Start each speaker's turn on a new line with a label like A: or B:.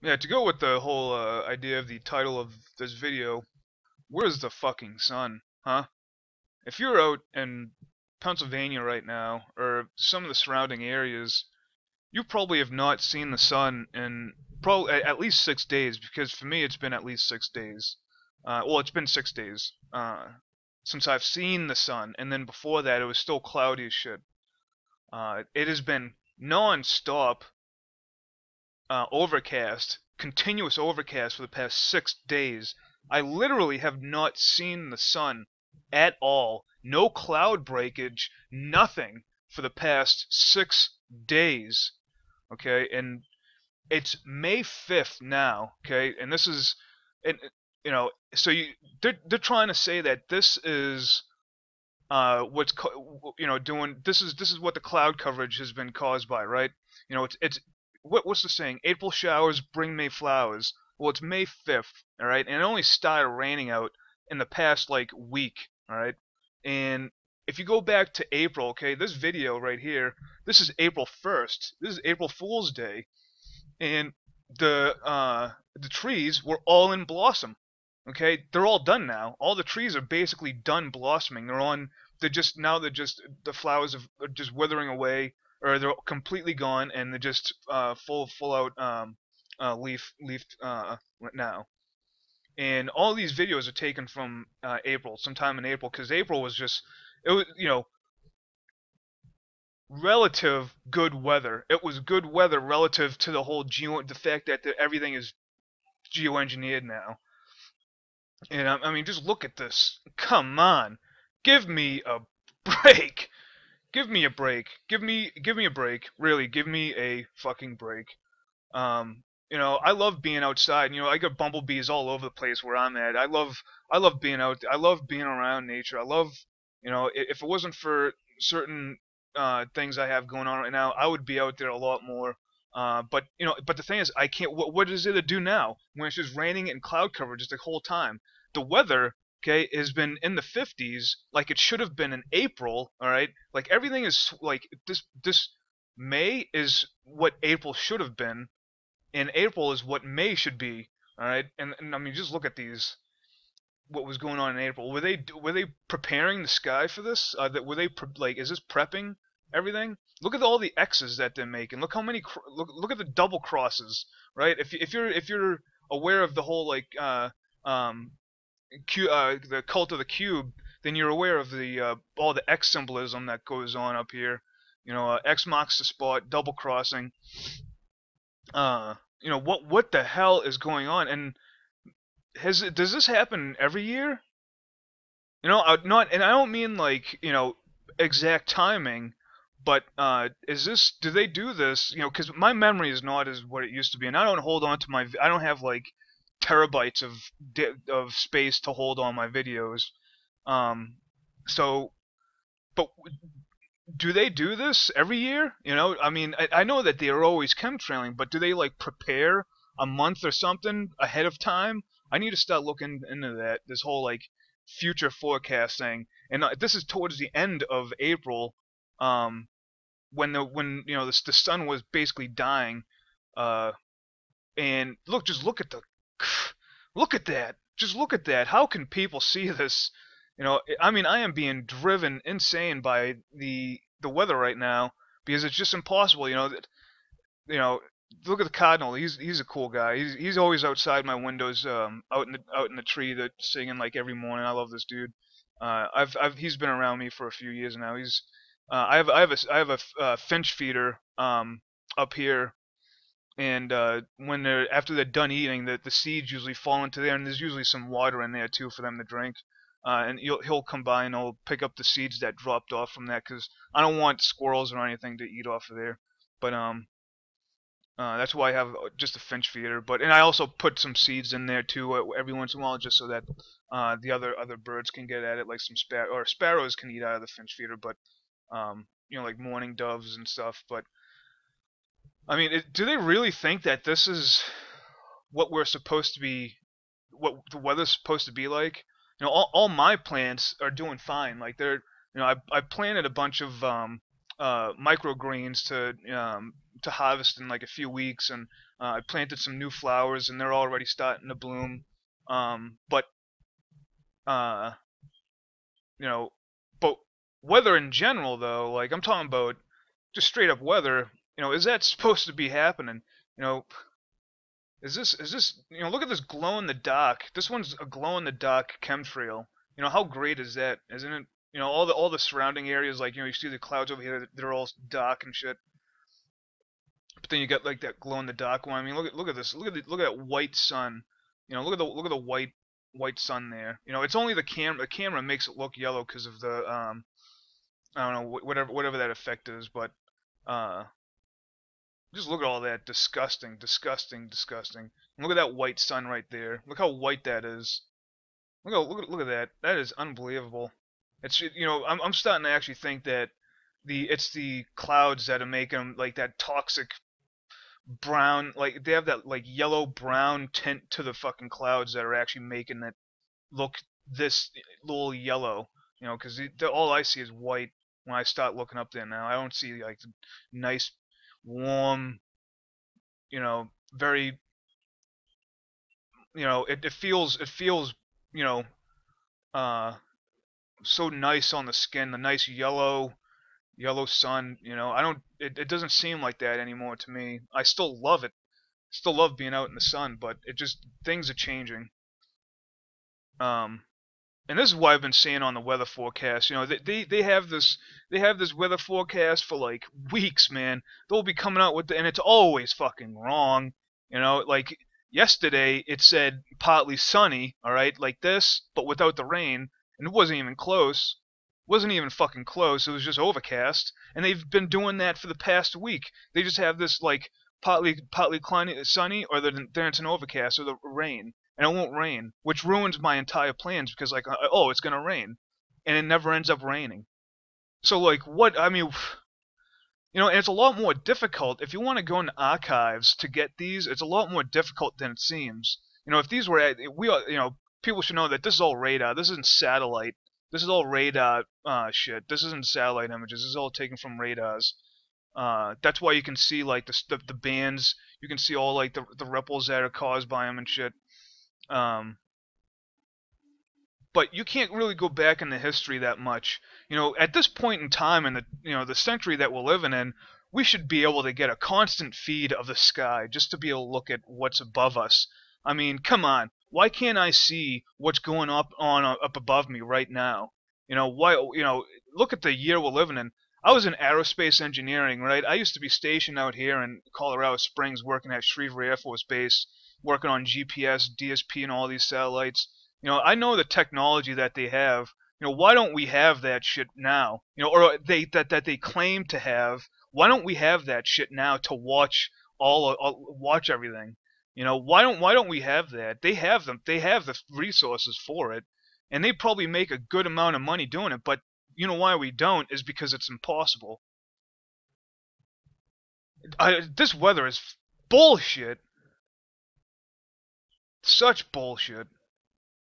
A: Yeah, to go with the whole idea of the title of this video, where's the fucking sun, huh? If you're out in Pennsylvania right now, or some of the surrounding areas, you probably have not seen the sun in probably at least 6 days, because for me it's been at least 6 days. Well, it's been 6 days since I've seen the sun, and then before that it was still cloudy as shit. It has been non-stop overcast, continuous overcast for the past 6 days. I literally have not seen the sun at all. No cloud breakage, nothing for the past 6 days. Okay, and it's May 5th now. Okay, and this is, and so they're trying to say that this is doing this is what the cloud coverage has been caused by, right? It's what's the saying? April showers bring May flowers. Well, it's May 5th, all right, and it only started raining out in the past like week, all right. And if you go back to April, okay, this video right here, this is April 1st. This is April Fool's Day, and the trees were all in blossom. Okay, they're all done now. All the trees are basically done blossoming. They're just the flowers are just withering away, or they're completely gone, and they're just full out leaf now. And all these videos are taken from April, sometime in April, because April was just, it was, relative good weather. It was good weather relative to the whole the fact that everything is geoengineered now. And I mean, just look at this. Come on, give me a break. Give me a break. Give me a break. Really, give me a fucking break. I love being outside. I got bumblebees all over the place where I'm at. I love being out. I love being around nature. I love, if it wasn't for certain things I have going on right now, I would be out there a lot more. But the thing is, I can't. What is it to do now when it's just raining and cloud coverage the whole time? The weather, okay, has been in the 50s, like it should have been in April. All right, like everything is like this. May is what April should have been, and April is what May should be. All right, and I mean, just look at these. What was going on in April? Were they preparing the sky for this? That were they like? Is this prepping everything? Look at all the X's that they're making. Look how many. Look at the double crosses, right? If you're aware of the whole like the cult of the cube, then you're aware of the all the X symbolism that goes on up here. X marks the spot, double crossing. What the hell is going on? And does this happen every year? Not, and I don't mean like exact timing, but do they do this? Because my memory is not as what it used to be, and I don't hold on to I don't have like terabytes of space to hold on my videos. Um, so, but do they do this every year? I mean, I know that they are always chemtrailing, but do they like prepare a month or something ahead of time? I need to start looking into that. This whole like future forecasting, and this is towards the end of April, um, when the sun was basically dying. Uh, and just look at look at that. Just look at that. How can people see this? I mean, I am being driven insane by the weather right now because it's just impossible. You know, look at the cardinal. He's a cool guy. He's always outside my windows, out in the tree, that singing like every morning. I love this dude. He's been around me for a few years now. I have a finch feeder up here, and when after they're done eating, the seeds usually fall into there, and there's usually some water in there too for them to drink. And he'll come by and he'll pick up the seeds that dropped off from that, because I don't want squirrels or anything to eat off of there. But that's why I have just a finch feeder. And I also put some seeds in there too every once in a while, just so that the other birds can get at it, like sparrows can eat out of the finch feeder, but like mourning doves and stuff. But I mean, do they really think that this is what we're supposed to be, what the weather's supposed to be like? All my plants are doing fine. Like I planted a bunch of microgreens to harvest in like a few weeks, and I planted some new flowers, and they're already starting to bloom. But uh, you know, but weather in general, though, like I'm talking about just straight up weather. Is that supposed to be happening? You know, is this look at this glow in the dark. This one's a glow in the dark chemtrail. How great is that? Isn't it? All the surrounding areas, like you see the clouds over here, they're all dark and shit. But then you got like that glow in the dark one. I mean, look at this. Look at that white sun. Look at the white sun there. It's only the camera. The camera makes it look yellow because of the I don't know, whatever that effect is, but uh just look at all that. Disgusting, disgusting, disgusting. And look at that white sun right there. Look how white that is. Look at that. That is unbelievable. I'm starting to actually think that it's the clouds that are making them like that toxic brown, like they have that like yellow brown tint to the fucking clouds that are actually making it look this little yellow. Because all I see is white when I start looking up there now. I don't see like nice, warm, very, it feels, you know, uh, so nice on the skin, the nice yellow sun. I don't. It doesn't seem like that anymore to me. I still love it. Still love being out in the sun, but it just things are changing. Um, and this is what I've been seeing on the weather forecast. They have this weather forecast for like weeks, man. They'll be coming out with and it's always fucking wrong. Like yesterday it said partly sunny, all right, like this, but without the rain, and it wasn't even close. Wasn't even fucking close. It was just overcast, and they've been doing that for the past week. They just have this like partly sunny, or then it's an overcast or the rain, and it won't rain, which ruins my entire plans because like oh it's gonna rain, and it never ends up raining. So like what I mean, and it's a lot more difficult if you want to go into archives to get these. It's a lot more difficult than it seems. If these were we are people should know that this is all radar. This isn't satellite. This is all radar shit. This isn't satellite images. This is all taken from radars. That's why you can see like the bands. You can see all like the ripples that are caused by them and shit. Um, but you can't really go back into history that much. At this point in time in the century that we're living in, we should be able to get a constant feed of the sky just to be able to look at what's above us. I mean, come on. Why can't I see what's going up above me right now? Why look at the year we're living in. I was in aerospace engineering, right? I used to be stationed out here in Colorado Springs working at Shreveport Air Force Base, working on GPS, DSP and all these satellites. I know the technology that they have. Why don't we have that shit now? Or that they claim to have. Why don't we have that shit now to watch everything? Why don't we have that? They have them. They have the resources for it, and they probably make a good amount of money doing it. But why we don't is because it's impossible. This weather is bullshit. Such bullshit.